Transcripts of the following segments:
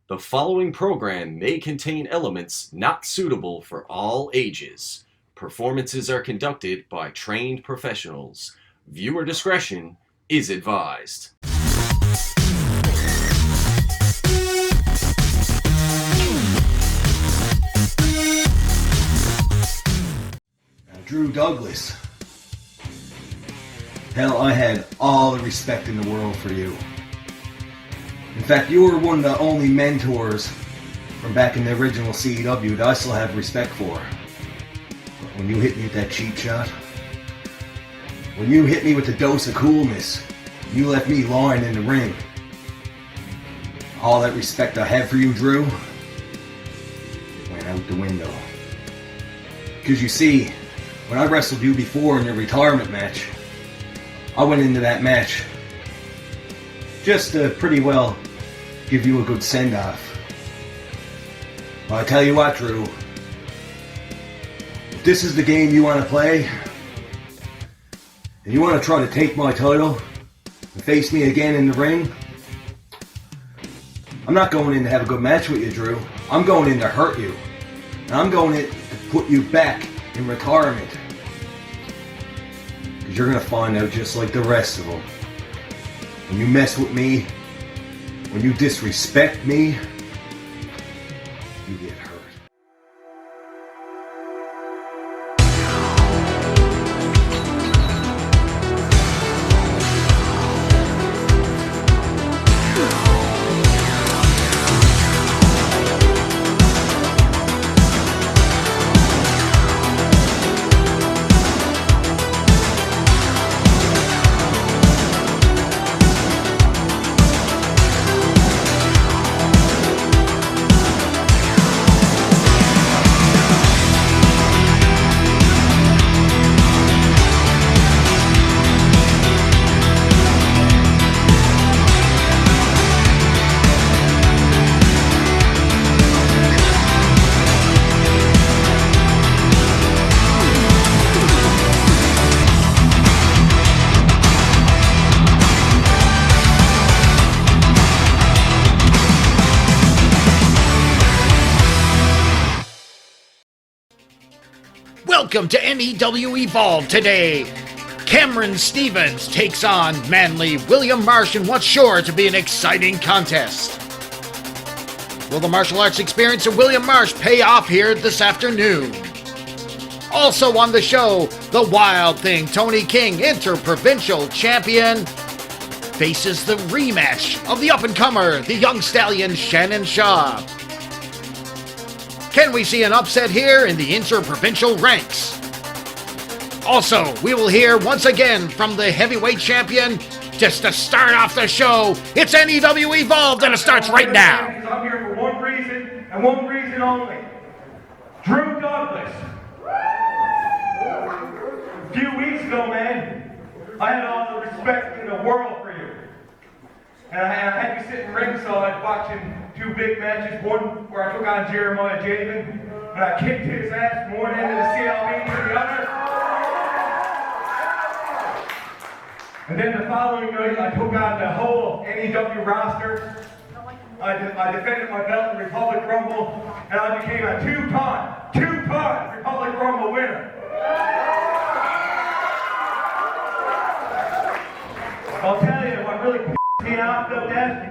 The following program may contain elements not suitable for all ages. Performances are conducted by trained professionals. Viewer discretion is advised. Drew Douglas. Hell, I had all the respect in the world for you. In fact, you were one of the only mentors from back in the original CEW that I still have respect for. But when you hit me with that cheap shot, when you hit me with the dose of coolness, you left me lying in the ring. All that respect I had for you, Drew, went out the window. Because you see, when I wrestled you before in your retirement match, I went into that match just to pretty well give you a good send-off. Well, I tell you what, Drew, if this is the game you want to play, and you want to try to take my title and face me again in the ring, I'm not going in to have a good match with you, Drew. I'm going in to hurt you. And I'm going in to put you back in retirement. Because you're going to find out just like the rest of them. When you mess with me, when you disrespect me, you get hurt. Welcome to NEW Evolve today. Cameron Stevens takes on manly William Marsh in what's sure to be an exciting contest. Will the martial arts experience of William Marsh pay off here this afternoon? Also on the show, the Wild Thing Tony King, Interprovincial Champion, faces the rematch of the up-and-comer, the young Stallion Shannon Shaw. Can we see an upset here in the interprovincial ranks? Also, we will hear once again from the heavyweight champion. Just to start off the show, it's NEW Evolved and it starts right now. I'm here for one reason and one reason only. Drew Douglas. A few weeks ago, man, I had all the respect in the world for you. And I had you sitting ringside watching two big matches, one where I took on Jeremiah Javen, and I kicked his ass from one end of the CLB to the other. And then the following night, I took on the whole NEW roster. I defended my belt in Republic Rumble, and I became a two-time Republic Rumble winner. I'll tell you what really pissed me off about that.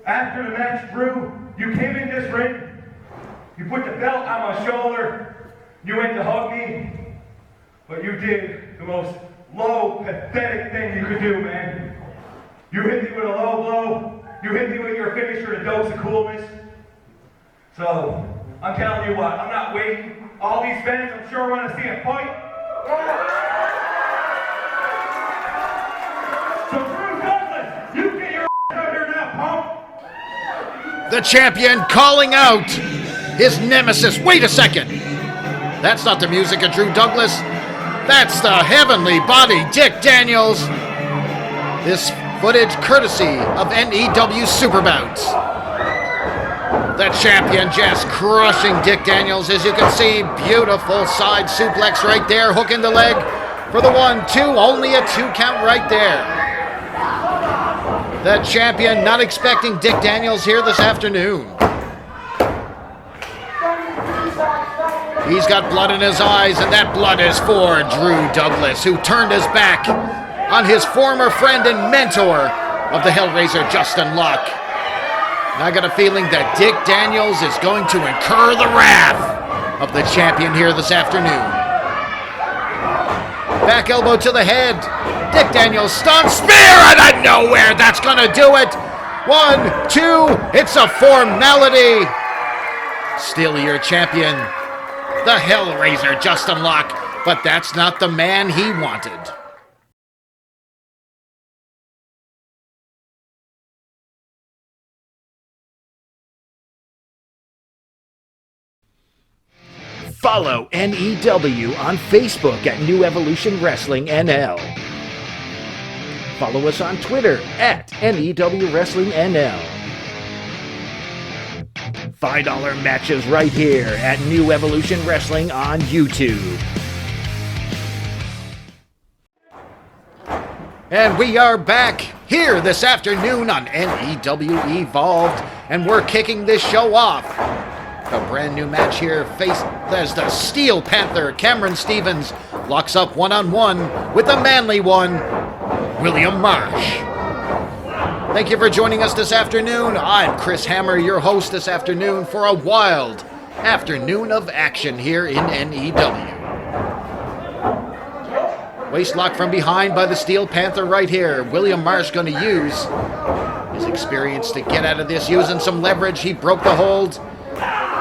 After the match, Drew, you came in this ring, you put the belt on my shoulder, you went to hug me, but you did the most low, pathetic thing you could do, man. You hit me with a low blow, you hit me with your finisher, a dose of coolness. So, I'm telling you what, I'm not waiting. All these fans, I'm sure, want to see a fight. So, Drew Douglas, you get your ass out here now, punk. The champion calling out his nemesis. Wait a second. That's not the music of Drew Douglas. That's the heavenly body, Dick Daniels. This footage courtesy of NEW SuperBouts. The champion just crushing Dick Daniels. As you can see, beautiful side suplex right there, hooking the leg for the 1-2. Only a 2 count right there. The champion not expecting Dick Daniels here this afternoon. He's got blood in his eyes, and that blood is for Drew Douglas, who turned his back on his former friend and mentor of the Hellraiser, Justin Locke. And I got a feeling that Dick Daniels is going to incur the wrath of the champion here this afternoon. Back elbow to the head. Dick Daniels stuns, spear out of nowhere. That's going to do it. 1, 2, it's a formality. Still your champion, the Hellraiser, Justin Locke, but that's not the man he wanted. Follow NEW on Facebook at New Evolution Wrestling NL. Follow us on Twitter at NEW Wrestling NL. $5 matches right here at New Evolution Wrestling on YouTube. And we are back here this afternoon on NEW Evolved, and we're kicking this show off. A brand new match here faced as the Steel Panther, Cameron Stevens, locks up one-on-one with the manly one, William Marsh. Thank you for joining us this afternoon. I'm Chris Hammer, your host this afternoon for a wild afternoon of action here in NEW. Waistlock from behind by the Steel Panther right here. William Marsh going to use his experience to get out of this, using some leverage. He broke the hold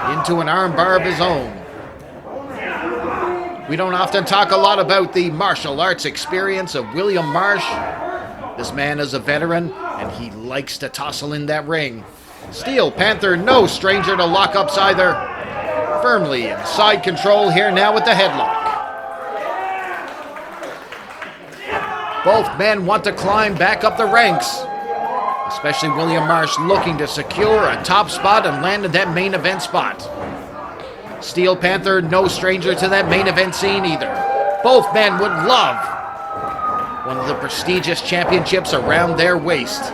into an armbar of his own. We don't often talk a lot about the martial arts experience of William Marsh. This man is a veteran, and he likes to tussle in that ring. Steel Panther, no stranger to lockups either. Firmly in side control here now with the headlock. Both men want to climb back up the ranks, especially William Marsh looking to secure a top spot and land in that main event spot. Steel Panther, no stranger to that main event scene either. Both men would love one of the prestigious championships around their waist.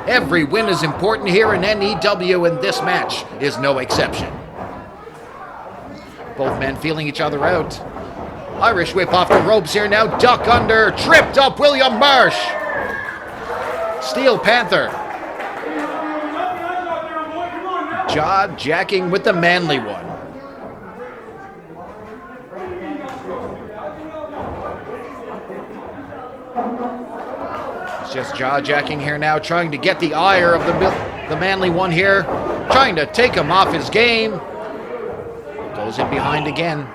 Every win is important here in NEW, and this match is no exception. Both men feeling each other out. Irish whip off the ropes here now, duck under, tripped up William Marsh. Steel Panther jaw-jacking with the manly one. He's just jaw-jacking here now, trying to get the ire of the manly one here, trying to take him off his game. Goes in behind again.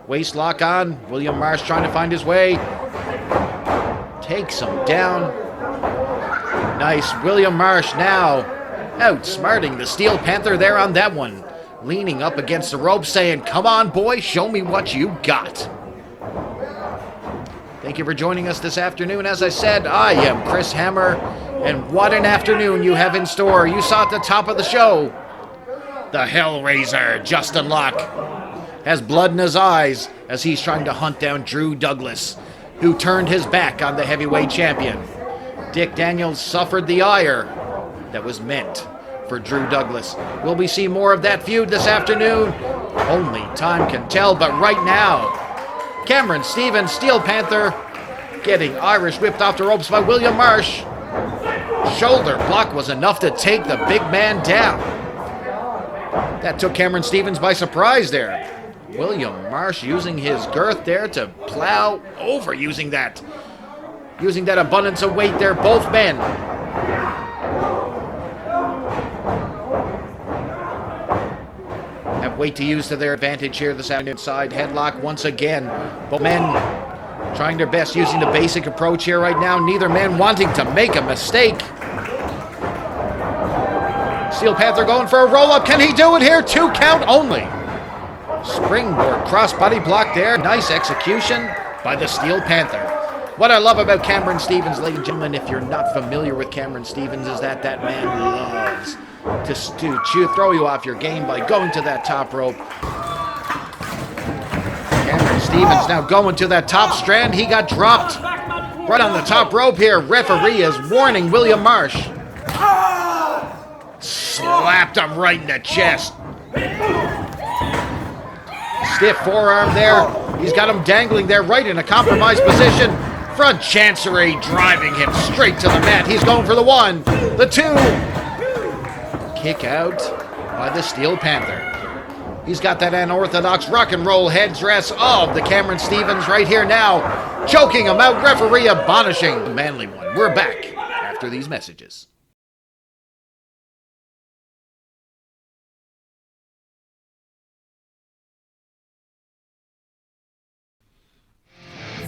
Waist lock on. William Marsh trying to find his way. Takes him down. Nice. William Marsh now outsmarting the Steel Panther there on that one. Leaning up against the rope saying, "Come on, boy, show me what you got." Thank you for joining us this afternoon. As I said, I am Chris Hammer, and what an afternoon you have in store. You saw at the top of the show, the Hellraiser, Justin Locke, has blood in his eyes as he's trying to hunt down Drew Douglas, who turned his back on the heavyweight champion. Dick Daniels suffered the ire that was meant for Drew Douglas. Will we see more of that feud this afternoon? Only time can tell, but right now, Cameron Stevens, Steel Panther, getting Irish whipped off the ropes by William Marsh. Shoulder block was enough to take the big man down. That took Cameron Stevens by surprise there. William Marsh using his girth there to plow over, using that abundance of weight there, both men. Have weight to use to their advantage here this afternoon. Side headlock once again. Both men trying their best, using the basic approach here right now. Neither man wanting to make a mistake. Steel Panther going for a roll-up. Can he do it here? 2 count only. Springboard crossbody block there. Nice execution by the Steel Panther. What I love about Cameron Stevens, ladies and gentlemen, if you're not familiar with Cameron Stevens, is that man loves to throw you off your game by going to that top rope. Cameron Stevens now going to that top strand. He got dropped. Right on the top rope here, referee is warning William Marsh. Slapped him right in the chest. Stiff forearm there. He's got him dangling there right in a compromised position. Front chancery driving him straight to the mat. He's going for the 1, the 2. Kick out by the Steel Panther. He's got that unorthodox rock and roll headdress of the Cameron Stevens right here now. Choking him out. Referee admonishing the manly one. We're back after these messages.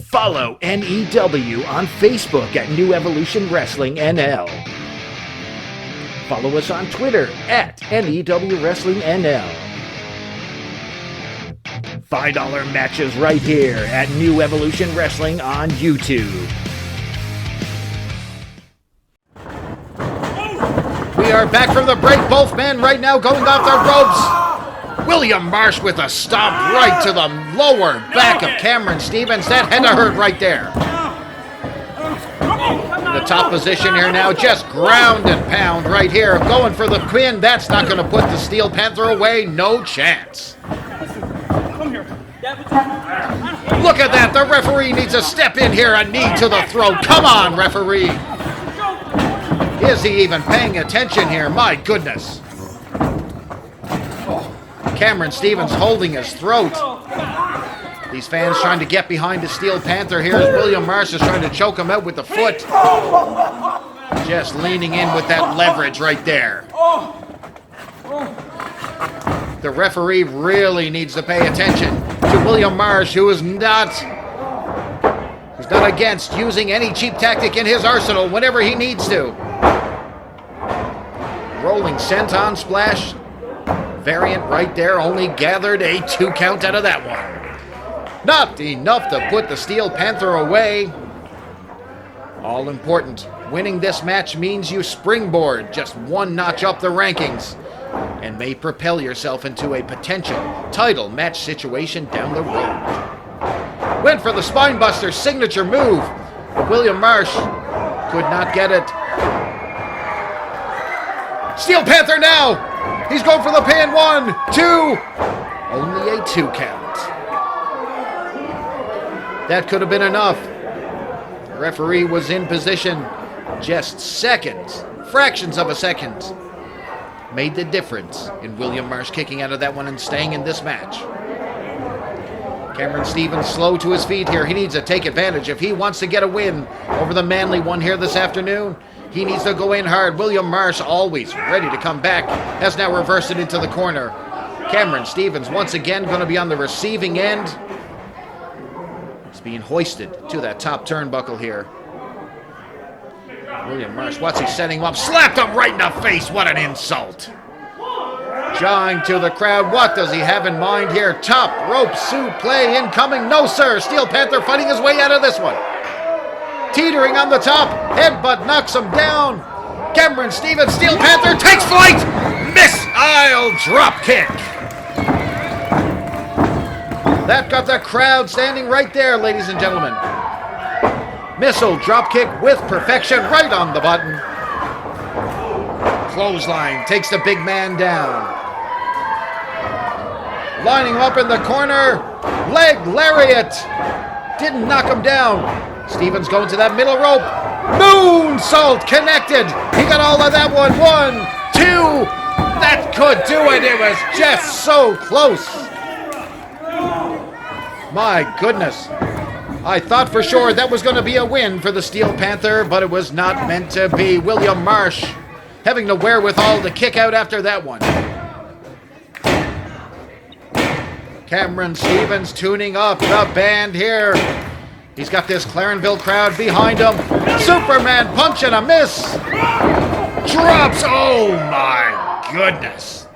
Follow NEW on Facebook at New Evolution Wrestling NL. Follow us on Twitter at NEW Wrestling NL. $5 matches right here at New Evolution Wrestling on YouTube. We are back from the break. Both men right now going off their ropes. William Marsh with a stomp right to the lower back of Cameron Stevens. That had to hurt right there. The top position here now, just ground and pound right here. Going for the pin. That's not going to put the Steel Panther away. No chance. Look at that. The referee needs to step in here. A knee to the throat. Come on, referee. Is he even paying attention here? My goodness. Cameron Stevens holding his throat. These fans trying to get behind the Steel Panther here as William Marsh is trying to choke him out with the foot. Just leaning in with that leverage right there. The referee really needs to pay attention to William Marsh, who is not against using any cheap tactic in his arsenal whenever he needs to. Rolling senton splash. Variant right there, only gathered a 2 count out of that one. Not enough to put the Steel Panther away. All important. Winning this match means you springboard just 1 notch up the rankings and may propel yourself into a potential title match situation down the road. Went for the spinebuster signature move, but William Marsh could not get it. Steel Panther now! He's going for the pin. 1, 2. Only a 2 count. That could have been enough. The referee was in position. Just seconds, fractions of a second, made the difference in William Marsh kicking out of that one and staying in this match. Cameron Stevens slow to his feet here. He needs to take advantage if he wants to get a win over the manly one here this afternoon. He needs to go in hard. William Marsh, always ready to come back, has now reversed it into the corner. Cameron Stevens once again going to be on the receiving end. He's being hoisted to that top turnbuckle here. William Marsh, what's he setting him up? Slapped him right in the face. What an insult. Jawing to the crowd. What does he have in mind here? Top rope suplex incoming. No, sir. Steel Panther fighting his way out of this one. Teetering on the top. Headbutt knocks him down. Cameron Stevens, Steel Panther takes flight. Missile drop kick. That got the crowd standing right there, ladies and gentlemen. Missile drop kick with perfection right on the button. Clothesline takes the big man down. Lining him up in the corner. Leg lariat. Didn't knock him down. Stevens going to that middle rope. Moonsault connected. He got all of that one. 1, 2. That could do it. It was just so close. My goodness. I thought for sure that was going to be a win for the Steel Panther, but it was not meant to be. William Marsh having the wherewithal to kick out after that one. Cameron Stevens tuning up the band here. He's got this Clarenville crowd behind him. Superman punch and a miss. Drops. Oh my goodness.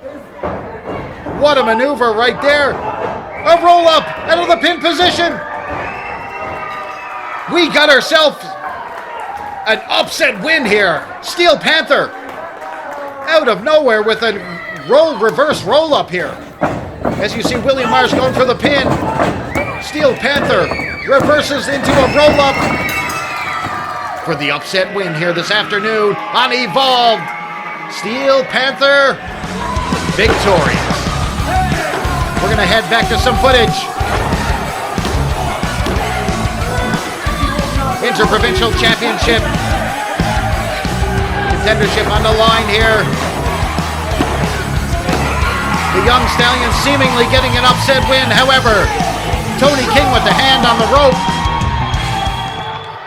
What a maneuver right there. A roll up out of the pin position. We got ourselves an upset win here. Steel Panther out of nowhere with a reverse roll up here. As you see William Marsh going for the pin. Steel Panther reverses into a roll up. for the upset win here this afternoon on Evolved. Steel Panther victorious. We're going to head back to some footage. Interprovincial Championship contendership on the line here. The young Stallion seemingly getting an upset win. However, Tony King with the hand on the rope.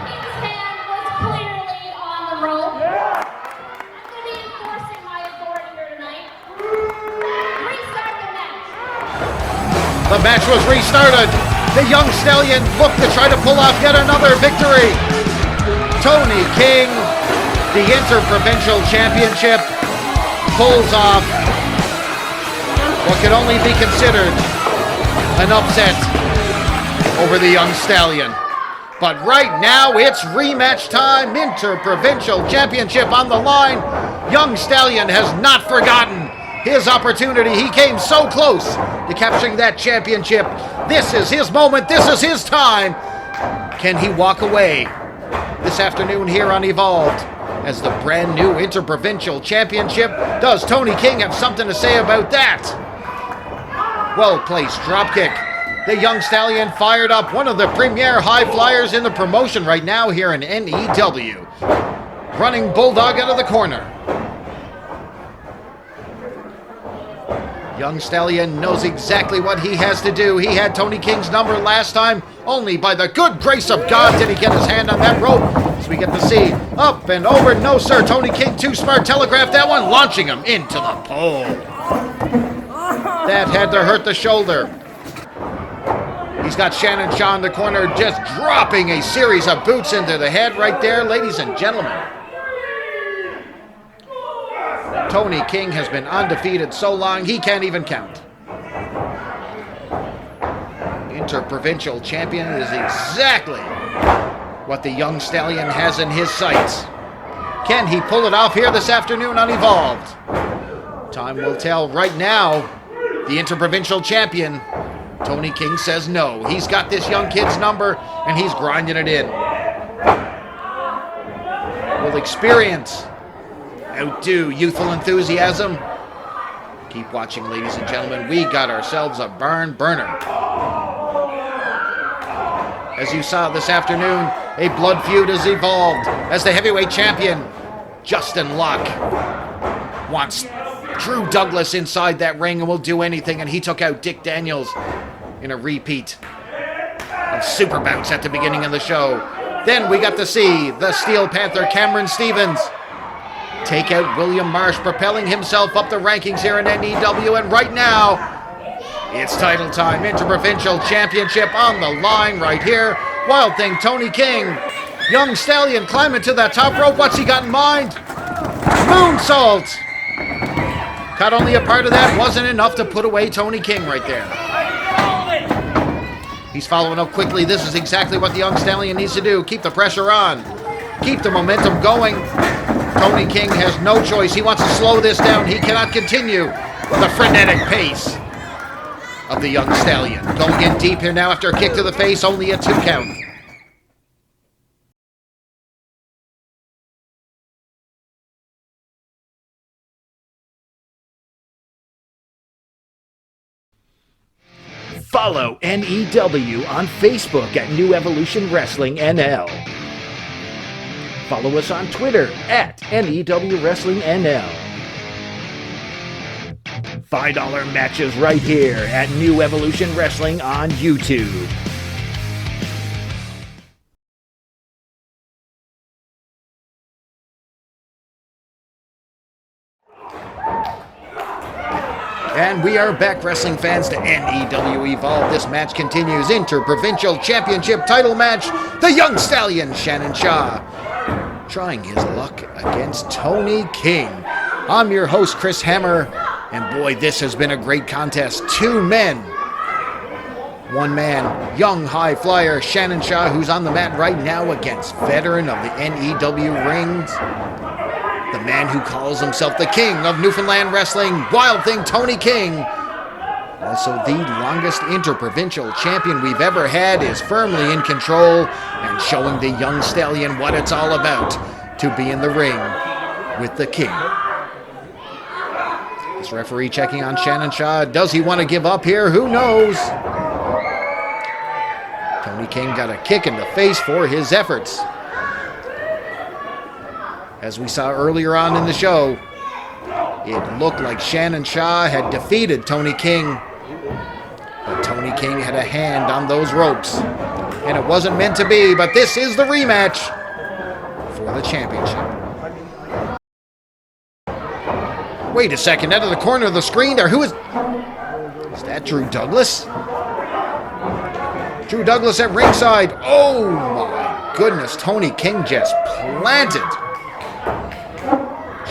His hand was clearly on the rope. I'm going to be enforcing my authority here tonight. Restart the match. The match was restarted. The young Stallion looked to try to pull off yet another victory. Tony King, the Interprovincial Championship, pulls off what could only be considered an upset over the young Stallion. But right now, it's rematch time. Interprovincial Championship on the line. Young Stallion has not forgotten his opportunity. He came so close to capturing that championship. This is his moment. This is his time. Can he walk away this afternoon here on Evolved as the brand new Interprovincial Championship? Does Tony King have something to say about that? Well-placed dropkick. The young Stallion fired up, one of the premier high flyers in the promotion right now here in NEW. Running Bulldog out of the corner. Young Stallion knows exactly what he has to do. He had Tony King's number last time. Only by the good grace of God did he get his hand on that rope. As we get to see, up and over. No, sir. Tony King, too smart, telegraphed that one, launching him into the pole. That had to hurt the shoulder. He's got Shannon Shaw in the corner, just dropping a series of boots into the head right there, ladies and gentlemen. Tony King has been undefeated so long, he can't even count. Interprovincial champion is exactly what the young Stallion has in his sights. Can he pull it off here this afternoon on Evolved? Time will tell. Right now, the Interprovincial champion, Tony King, says no. He's got this young kid's number, and he's grinding it in. Will experience outdo youthful enthusiasm? Keep watching, ladies and gentlemen. We got ourselves a barn burner. As you saw this afternoon, a blood feud has evolved as the heavyweight champion, Justin Locke, wants Drew Douglas inside that ring and will do anything, and he took out Dick Daniels in a repeat of SuperBouts at the beginning of the show. Then we got to see the Steel Panther Cameron Stevens take out William Marsh, propelling himself up the rankings here in NEW, and right now, it's title time. Interprovincial Championship on the line right here. Wild Thing Tony King. Young Stallion climbing to that top rope. What's he got in mind? Moonsault. Caught only a part of that. Wasn't enough to put away Tony King right there. He's following up quickly. This is exactly what the young Stallion needs to do. Keep the pressure on. Keep the momentum going. Tony King has no choice. He wants to slow this down. He cannot continue the frenetic pace of the young Stallion. Going in deep here now after a kick to the face. Only a 2 count. Follow NEW on Facebook at New Evolution Wrestling NL. Follow us on Twitter at NEW Wrestling NL. $5 matches right here at New Evolution Wrestling on YouTube. And we are back, wrestling fans, to NEW Evolve. This match continues. Interprovincial Championship title match. The young Stallion, Shannon Shaw, trying his luck against Tony King. I'm your host, Chris Hammer. And boy, this has been a great contest. 2 men. 1 man, young high flyer Shannon Shaw, who's on the mat right now against veteran of the NEW rings, the man who calls himself the king of Newfoundland wrestling, Wild Thing Tony King, Also, the longest interprovincial champion we've ever had is firmly in control and showing the young Stallion what it's all about to be in the ring with the king. This referee checking on Shannon Shaw. Does he want to give up here? Who knows? Tony King got a kick in the face for his efforts. As we saw earlier on in the show, it looked like Shannon Shaw had defeated Tony King. But Tony King had a hand on those ropes. And it wasn't meant to be, but this is the rematch for the championship. Wait a second, out of the corner of the screen there, who is that Drew Douglas? Drew Douglas at ringside. Oh my goodness, Tony King just planted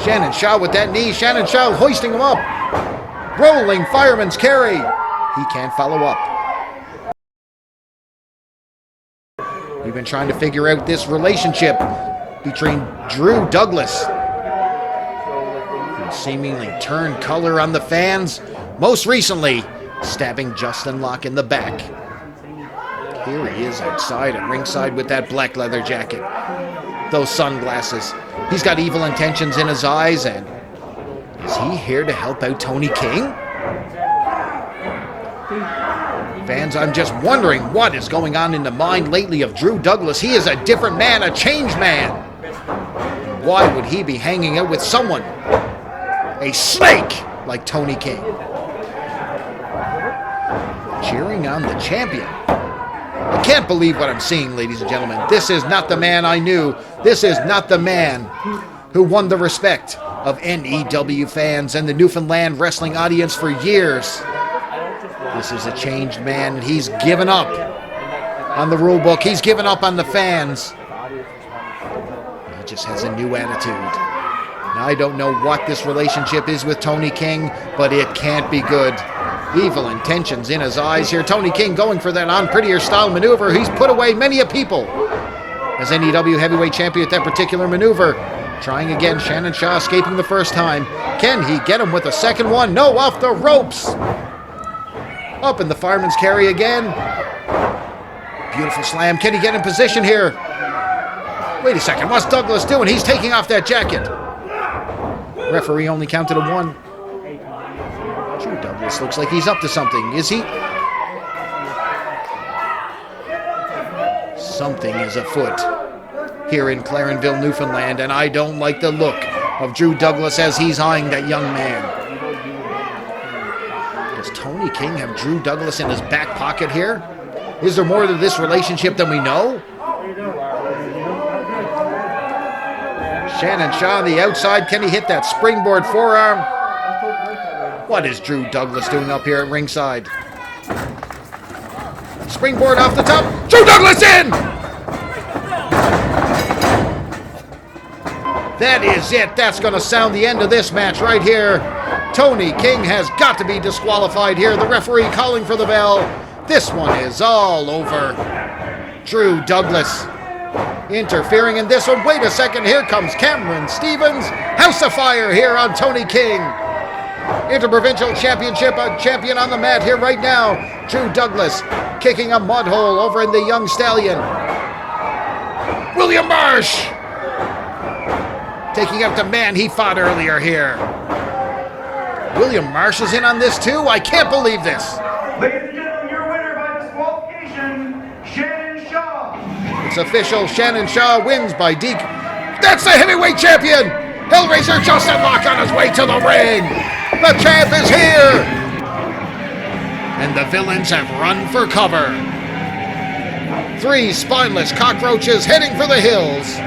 Shannon Shaw with that knee. Shannon Shaw hoisting him up. Rolling fireman's carry. He can't follow up. We've been trying to figure out this relationship between Drew Douglas, who seemingly turned color on the fans, most recently stabbing Justin Locke in the back. Here he is outside at ringside with that black leather jacket, those sunglasses. He's got evil intentions in his eyes, and is he here to help out Tony King? Fans, I'm just wondering what is going on in the mind lately of Drew Douglas. He is a different man, a changed man. Why would he be hanging out with someone, a snake, like Tony King? Cheering on the champion. I can't believe what I'm seeing, ladies and gentlemen. This is not the man I knew. This is not the man who won the respect of NEW fans and the Newfoundland wrestling audience for years. This is a changed man, and he's given up on the rule book. He's given up on the fans. He just has a new attitude. Now, I don't know what this relationship is with Tony King, but it can't be good. Evil intentions in his eyes here. Tony King going for that on-prettier style maneuver. He's put away many a people as NEW heavyweight champion at that particular maneuver. Trying again, Shannon Shaw escaping the first time. Can he get him with a second one? No, off the ropes. Up in the fireman's carry again. Beautiful slam. Can he get in position here? Wait a second, what's Douglas doing? He's taking off that jacket. Referee only counted a 1. Drew Douglas looks like he's up to something. Is he? Something is afoot here in Clarenville, Newfoundland, and I don't like the look of Drew Douglas as he's eyeing that young man. Does Tony King have Drew Douglas in his back pocket here? Is there more to this relationship than we know? Shannon Shaw on the outside. Can he hit that springboard forearm? What is Drew Douglas doing up here at ringside? Springboard off the top. Drew Douglas in! That is it. That's going to sound the end of this match right here. Tony King has got to be disqualified here. The referee calling for the bell. This one is all over. Drew Douglas interfering in this one. Wait a second. Here comes Cameron Stevens. House of Fire here on Tony King. Interprovincial Championship, a champion on the mat here right now. Drew Douglas kicking a mud hole over in the young Stallion. William Marsh taking out the man he fought earlier here. William Marsh is in on this too? I can't believe this. Ladies and gentlemen, your winner by disqualification, Shannon Shaw. It's official. Shannon Shaw wins by DQ. That's the heavyweight champion. Hellraiser Justin Locke on his way to the ring. The champ is here. And the villains have run for cover. 3 spineless cockroaches heading for the hills.